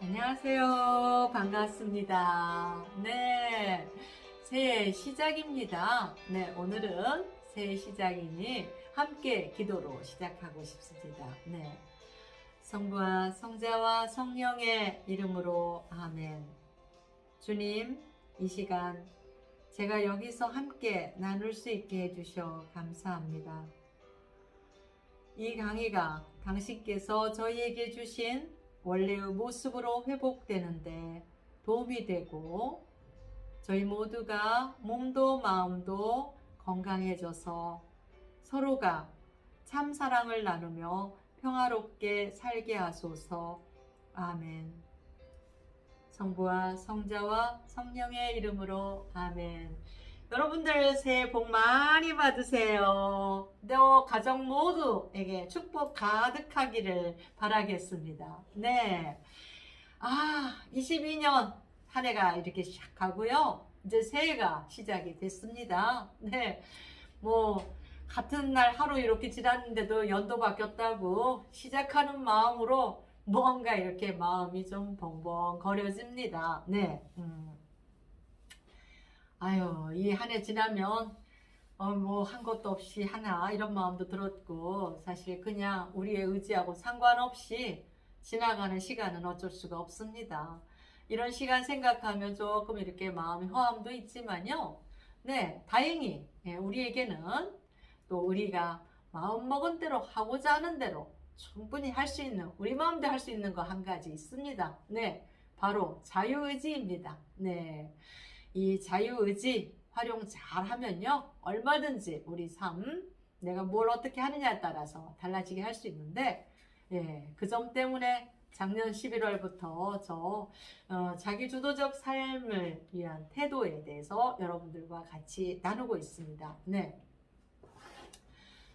안녕하세요. 반갑습니다. 네. 새해 시작입니다. 네. 오늘은 새해 시작이니 함께 기도로 시작하고 싶습니다. 네. 성부와 성자와 성령의 이름으로 아멘. 주님, 이 시간 제가 여기서 함께 나눌 수 있게 해주셔 감사합니다. 이 강의가 당신께서 저희에게 주신 원래의 모습으로 회복되는데 도움이 되고 저희 모두가 몸도 마음도 건강해져서 서로가 참 사랑을 나누며 평화롭게 살게 하소서. 아멘. 성부와 성자와 성령의 이름으로 아멘. 여러분들 새해 복 많이 받으세요. 또 가정 모두에게 축복 가득하기를 바라겠습니다. 네. 22년 한 해가 이렇게 시작하고요. 이제 새해가 시작이 됐습니다. 네. 같은 날 하루 이렇게 지났는데도 연도 바뀌었다고 시작하는 마음으로 뭔가 이렇게 마음이 좀 벙벙거려집니다. 네. 이 한 해 지나면 한 것도 없이 하나 이런 마음도 들었고, 사실 그냥 우리의 의지하고 상관없이 지나가는 시간은 어쩔 수가 없습니다. 이런 시간 생각하면 조금 이렇게 마음의 허함도 있지만요. 네, 다행히 우리에게는 또 우리가 마음먹은 대로 하고자 하는 대로 충분히 할 수 있는, 우리 마음대로 할 수 있는 거 한 가지 있습니다. 네, 바로 자유의지입니다. 네. 이 자유의지 활용 잘 하면요, 얼마든지 우리 삶, 내가 뭘 어떻게 하느냐에 따라서 달라지게 할 수 있는데, 그 점 때문에 작년 11월부터 자기주도적 삶을 위한 태도에 대해서 여러분들과 같이 나누고 있습니다. 네.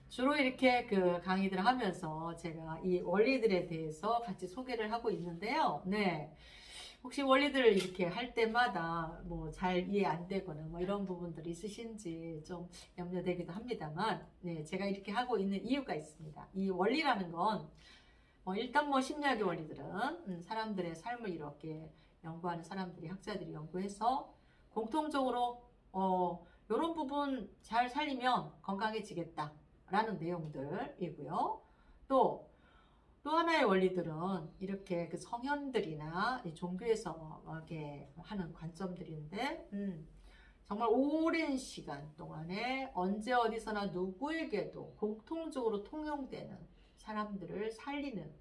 주로 이렇게 강의들을 하면서 제가 이 원리들에 대해서 같이 소개를 하고 있는데요. 네. 혹시 원리들을 이렇게 할 때마다 잘 이해 안 되거나 이런 부분들이 있으신지 좀 염려되기도 합니다만, 네, 제가 이렇게 하고 있는 이유가 있습니다. 이 원리라는 건 일단 심리학의 원리들은 사람들의 삶을 이렇게 연구하는 사람들이, 학자들이 연구해서 공통적으로 이런 부분 잘 살리면 건강해지겠다 라는 내용들이고요. 또 하나의 원리들은 이렇게 성현들이나 종교에서 이렇게 하는 관점들인데, 정말 오랜 시간 동안에 언제 어디서나 누구에게도 공통적으로 통용되는 사람들을 살리는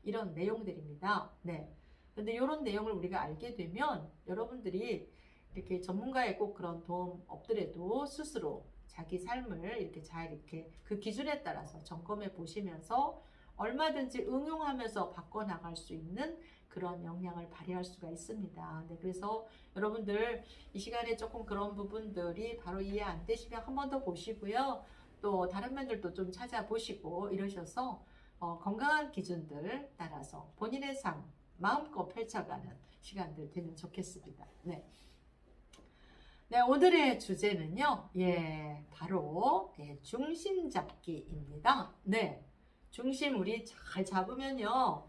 이런 내용들입니다. 네. 근데 이런 내용을 우리가 알게 되면 여러분들이 이렇게 전문가의 꼭 그런 도움 없더라도 스스로 자기 삶을 이렇게 잘 이렇게 그 기준에 따라서 점검해 보시면서 얼마든지 응용하면서 바꿔나갈 수 있는 그런 역량을 발휘할 수가 있습니다. 네, 그래서 여러분들 이 시간에 조금 그런 부분들이 바로 이해 안 되시면 한 번 더 보시고요. 또 다른 면들도 좀 찾아보시고 이러셔서 건강한 기준들 따라서 본인의 삶 마음껏 펼쳐가는 시간들 되면 좋겠습니다. 네. 네, 오늘의 주제는요, 바로 중심 잡기입니다. 네, 중심 우리 잘 잡으면요,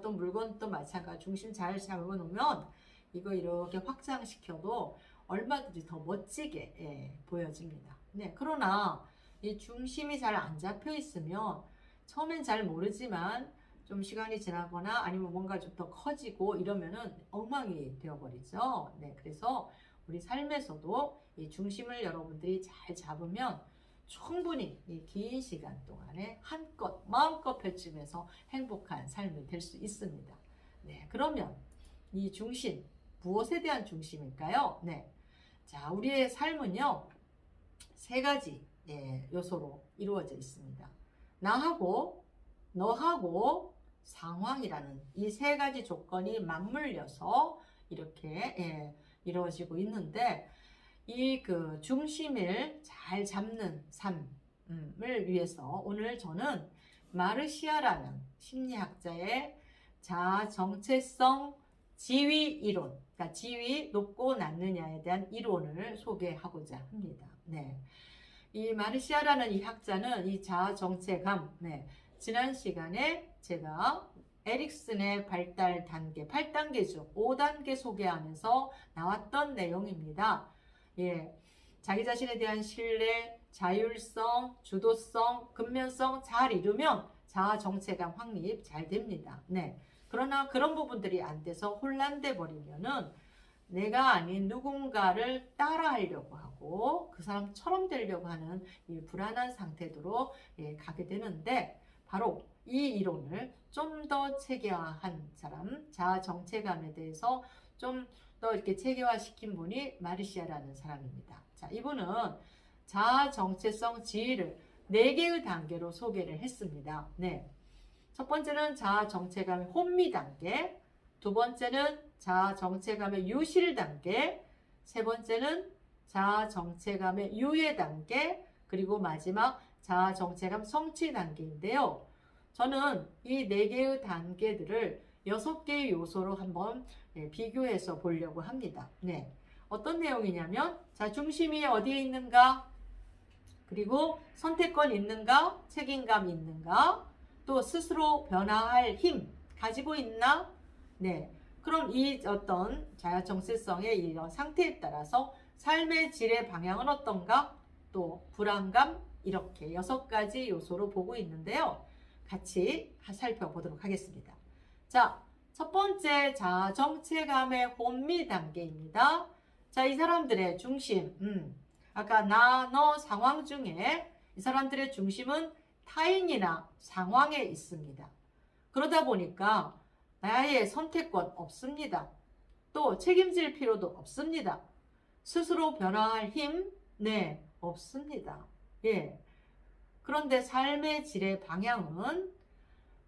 또 물건도 마찬가지 중심 잘 잡아놓으면 이거 이렇게 확장시켜도 얼마든지 더 멋지게 보여집니다. 네, 그러나 이 중심이 잘 안 잡혀 있으면 처음엔 잘 모르지만 좀 시간이 지나거나 아니면 뭔가 좀 더 커지고 이러면은 엉망이 되어버리죠. 네, 그래서 우리 삶에서도 이 중심을 여러분들이 잘 잡으면 충분히 이 긴 시간 동안에 한껏 마음껏 펼치면서 행복한 삶이 될 수 있습니다. 네, 그러면 이 중심, 무엇에 대한 중심일까요? 네, 자, 우리의 삶은요, 세 가지 요소로 이루어져 있습니다. 나하고, 너하고, 상황이라는 이 세 가지 조건이 맞물려서 이렇게 이루어지고 있는데, 이 중심을 잘 잡는 삶을 위해서 오늘 저는 마르시아라는 심리학자의 자아 정체성 지위 이론, 그러니까 지위 높고 낮느냐에 대한 이론을 소개하고자 합니다. 네. 이 마르시아라는 이 학자는 이 자아 정체감, 지난 시간에 제가 에릭슨의 발달 단계 8단계 중 5단계 소개하면서 나왔던 내용입니다. 예, 자기 자신에 대한 신뢰, 자율성, 주도성, 근면성 잘 이루면 자아 정체감 확립 잘 됩니다. 네. 그러나 그런 부분들이 안 돼서 혼란돼 버리면은 내가 아닌 누군가를 따라하려고 하고 그 사람처럼 되려고 하는 이 불안한 상태로 가게 되는데, 바로 이 이론을 좀 더 체계화한 사람, 자아 정체감에 대해서 좀 더 이렇게 체계화시킨 분이 마르시아라는 사람입니다. 자, 이분은 자아 정체성 지위를 4개의 단계로 소개를 했습니다. 네. 첫 번째는 자아 정체감의 혼미 단계, 두 번째는 자아 정체감의 유실 단계, 세 번째는 자아 정체감의 유예 단계, 그리고 마지막 자아 정체감 성취 단계인데요. 저는 이 4개의 단계들을 6개의 요소로 한번 비교해서 보려고 합니다. 네. 어떤 내용이냐면, 자, 중심이 어디에 있는가? 그리고 선택권 있는가? 책임감 있는가? 또 스스로 변화할 힘 가지고 있나? 네. 그럼 이 어떤 자아 정체성의 이런 상태에 따라서 삶의 질의 방향은 어떤가? 또 불안감, 이렇게 6가지 요소로 보고 있는데요. 같이 살펴보도록 하겠습니다. 자, 첫 번째 자아 정체감의 혼미 단계입니다. 자, 이 사람들의 중심, 아까 나, 너 상황 중에 이 사람들의 중심은 타인이나 상황에 있습니다. 그러다 보니까 나의 선택권 없습니다. 또 책임질 필요도 없습니다. 스스로 변화할 힘, 네, 없습니다. 예. 그런데 삶의 질의 방향은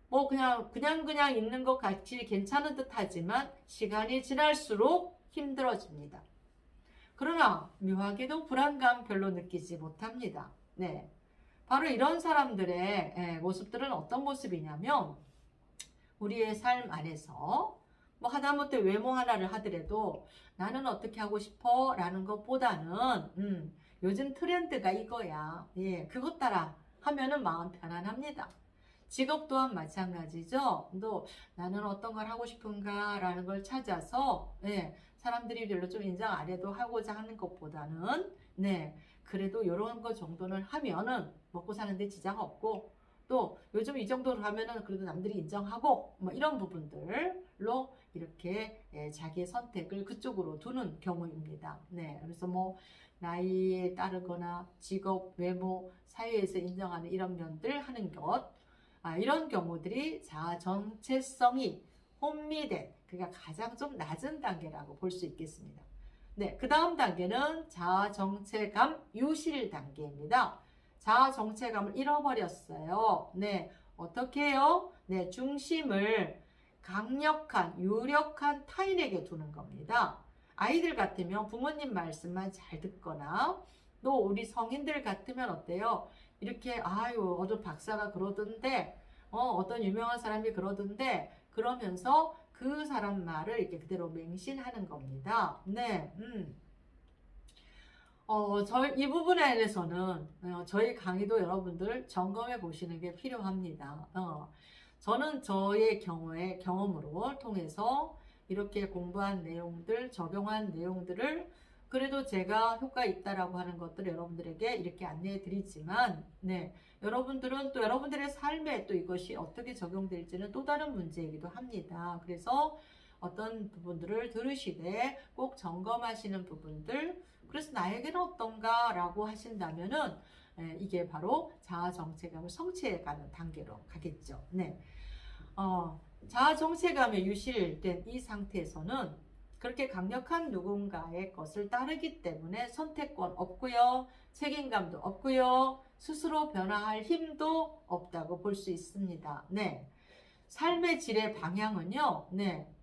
뭐 그냥 있는 것 같이 괜찮은 듯 하지만 시간이 지날수록 힘들어집니다. 그러나 묘하게도 불안감 별로 느끼지 못합니다. 네. 바로 이런 사람들의 모습들은 어떤 모습이냐면, 우리의 삶 안에서 뭐 하다못해 외모 하나를 하더라도 나는 어떻게 하고 싶어? 라는 것보다는 요즘 트렌드가 이거야. 예, 그것 따라 하면은 마음 편안합니다. 직업 또한 마찬가지죠. 또 나는 어떤 걸 하고 싶은가 라는 걸 찾아서 사람들이 별로 좀 인정 안 해도 하고자 하는 것보다는 그래도 이런 거 정도는 하면은 먹고 사는데 지장 없고, 또 요즘 이 정도로 하면은 그래도 남들이 인정하고 뭐 이런 부분들로 이렇게 자기의 선택을 그쪽으로 두는 경우입니다. 네, 그래서 뭐 나이에 따르거나 직업, 외모, 사회에서 인정하는 이런 면들 하는 것, 이런 경우들이 자아 정체성이 혼미된, 그러니까 가장 좀 낮은 단계라고 볼 수 있겠습니다. 네, 그 다음 단계는 자아 정체감 유실 단계입니다. 자아 정체감을 잃어버렸어요. 네, 어떻게 해요? 네, 중심을 강력한, 유력한 타인에게 두는 겁니다. 아이들 같으면 부모님 말씀만 잘 듣거나, 또 우리 성인들 같으면 어때요? 이렇게 아유 어떤 박사가 그러던데, 어떤 유명한 사람이 그러던데, 그러면서 그 사람 말을 이렇게 그대로 맹신하는 겁니다. 네, 이 부분에 대해서는 저희 강의도 여러분들 점검해 보시는 게 필요합니다. 저는 저의 경험으로 통해서 이렇게 공부한 내용들, 적용한 내용들을 그래도 제가 효과 있다라고 하는 것들을 여러분들에게 이렇게 안내해 드리지만, 여러분들은 또 여러분들의 삶에 또 이것이 어떻게 적용될지는 또 다른 문제이기도 합니다. 그래서 어떤 부분들을 들으시되 꼭 점검하시는 부분들, 그래서 나에게는 어떤가 라고 하신다면은 이게 바로 자아 정체감을 성취해 가는 단계로 가겠죠. 네. 자아 정체감에 유실된 이 상태에서는 그렇게 강력한 누군가의 것을 따르기 때문에 선택권 없고요, 책임감도 없고요, 스스로 변화할 힘도 없다고 볼 수 있습니다. 네. 삶의 질의 방향은요,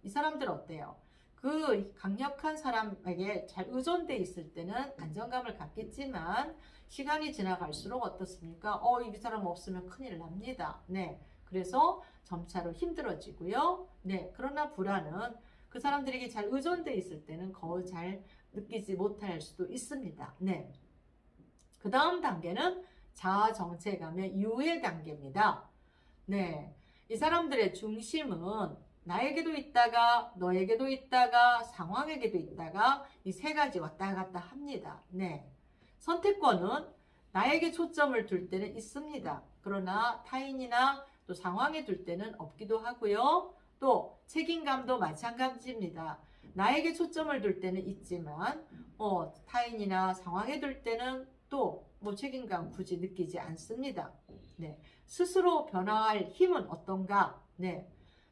이 사람들 어때요? 그 강력한 사람에게 잘 의존돼 있을 때는 안정감을 갖겠지만, 시간이 지나갈수록 어떻습니까? 이 사람 없으면 큰일 납니다. 그래서 점차로 힘들어지고요. 그러나 불안은 그 사람들에게 잘 의존돼 있을 때는 거의 잘 느끼지 못할 수도 있습니다. 그 다음 단계는 자아 정체감의 유예 단계입니다. 이 사람들의 중심은 나에게도 있다가 너에게도 있다가 상황에게도 있다가 이 세 가지 왔다 갔다 합니다. 네. 선택권은 나에게 초점을 둘 때는 있습니다. 그러나 타인이나 또 상황에 둘 때는 없기도 하고요. 또 책임감도 마찬가지입니다. 나에게 초점을 둘 때는 있지만 타인이나 상황에 둘 때는 또 책임감 굳이 느끼지 않습니다. 네. 스스로 변화할 힘은 어떤가? 네.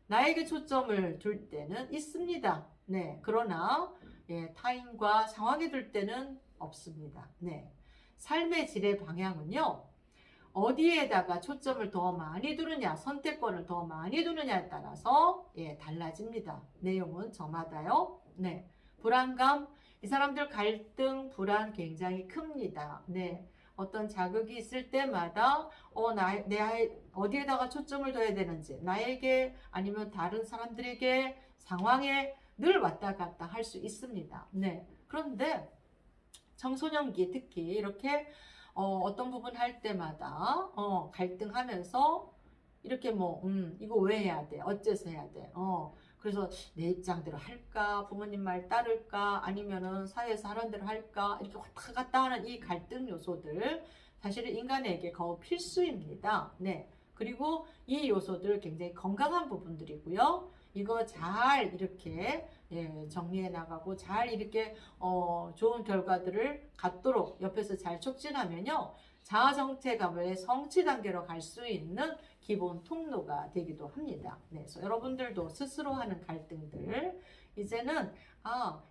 나에게 초점을 둘 때는 있습니다. 네. 그러나 타인과 상황에 둘 때는 없습니다. 네. 삶의 질의 방향은요. 어디에다가 초점을 더 많이 두느냐, 선택권을 더 많이 두느냐에 따라서 달라집니다. 내용은 저마다요. 네. 불안감, 이 사람들 갈등, 불안 굉장히 큽니다. 네. 어떤 자극이 있을 때마다 어디에다가 초점을 둬야 되는지, 나에게 아니면 다른 사람들에게, 상황에 늘 왔다 갔다 할 수 있습니다. 네. 그런데 청소년기 특히 이렇게 어떤 부분 할 때마다 갈등하면서 이렇게 이거 왜 해야 돼? 어째서 해야 돼? 그래서 내 입장대로 할까? 부모님 말 따를까? 아니면은 사회에서 하는 대로 할까? 이렇게 왔다 갔다 하는 이 갈등 요소들 사실은 인간에게 거의 필수입니다. 네. 그리고 이 요소들 굉장히 건강한 부분들이고요. 이거 잘 이렇게 정리해 나가고 잘 이렇게 좋은 결과들을 갖도록 옆에서 잘 촉진하면요. 자아정체감의 성취 단계로 갈 수 있는 기본 통로가 되기도 합니다. 네, 그래서 여러분들도 스스로 하는 갈등들 이제는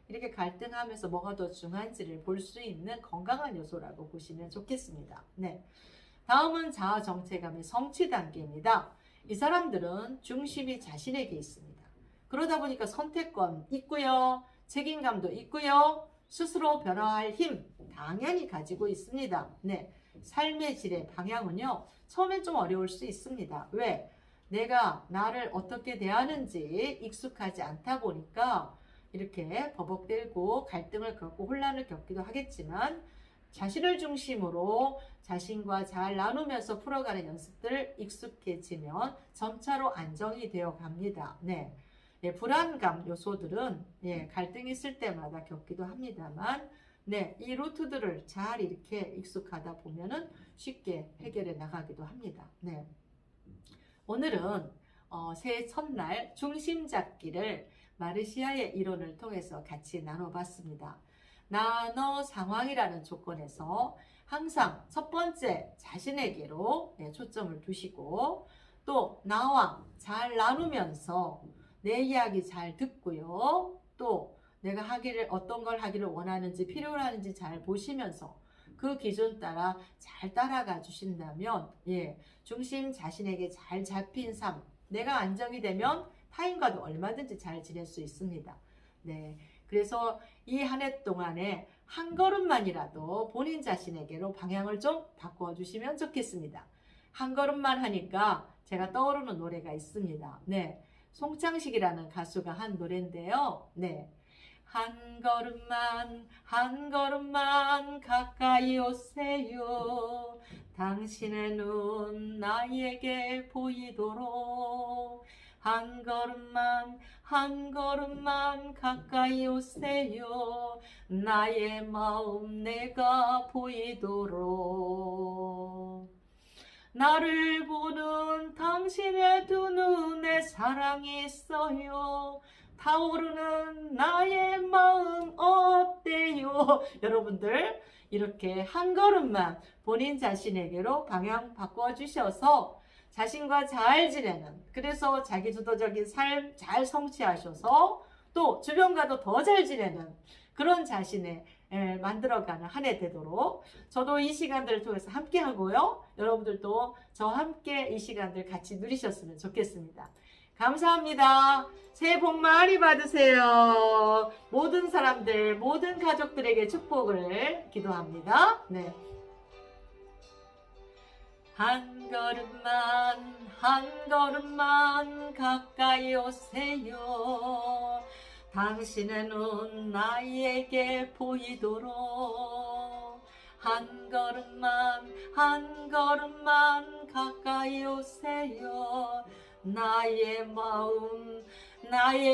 이렇게 갈등하면서 뭐가 더 중요한지를 볼 수 있는 건강한 요소라고 보시면 좋겠습니다. 네, 다음은 자아정체감의 성취 단계입니다. 이 사람들은 중심이 자신에게 있습니다. 그러다 보니까 선택권 있고요. 책임감도 있고요. 스스로 변화할 힘 당연히 가지고 있습니다. 네, 삶의 질의 방향은요. 처음엔 좀 어려울 수 있습니다. 왜? 내가 나를 어떻게 대하는지 익숙하지 않다 보니까 이렇게 버벅대고 갈등을 겪고 혼란을 겪기도 하겠지만 자신을 중심으로 자신과 잘 나누면서 풀어가는 연습들 익숙해지면 점차로 안정이 되어 갑니다. 네. 불안감 요소들은 갈등이 있을 때마다 겪기도 합니다만 이 루트들을 잘 이렇게 익숙하다 보면은 쉽게 해결해 나가기도 합니다. 네. 오늘은 새해 첫날 중심 잡기를 마르시아의 이론을 통해서 같이 나눠봤습니다. 나, 너, 상황이라는 조건에서 항상 첫 번째 자신에게로 초점을 두시고 또 나와 잘 나누면서 내 이야기 잘 듣고요. 또 내가 어떤 걸 하기를 원하는지 필요로 하는지 잘 보시면서 그 기준 따라 잘 따라가 주신다면 중심 자신에게 잘 잡힌 삶, 내가 안정이 되면 타인과도 얼마든지 잘 지낼 수 있습니다. 네, 그래서 이 한 해 동안에 한 걸음만이라도 본인 자신에게로 방향을 좀 바꿔 주시면 좋겠습니다. 한 걸음만 하니까 제가 떠오르는 노래가 있습니다. 네, 송창식이라는 가수가 한 노래인데요. 네, 한 걸음만 한 걸음만 가까이 오세요. 당신의 눈 나에게 보이도록 한 걸음만 한 걸음만 가까이 오세요. 나의 마음 내가 보이도록 나를 보는 당신의 두 눈에 사랑이 있어요. 타오르는 나의 마음 어때요? 여러분들 이렇게 한 걸음만 본인 자신에게로 방향 바꿔주셔서 자신과 잘 지내는, 그래서 자기주도적인 삶 잘 성취하셔서 또 주변과도 더 잘 지내는 그런 자신의 만들어가는 한 해 되도록 저도 이 시간들을 통해서 함께 하고요. 여러분들도 저와 함께 이 시간들 같이 누리셨으면 좋겠습니다. 감사합니다. 새해 복 많이 받으세요. 모든 사람들, 모든 가족들에게 축복을 기도합니다. 네. 한 걸음만 한 걸음만 가까이 오세요. 당신의 눈 나에게 보이도록 한 걸음만 가까이 오세요. 나의 마음 나의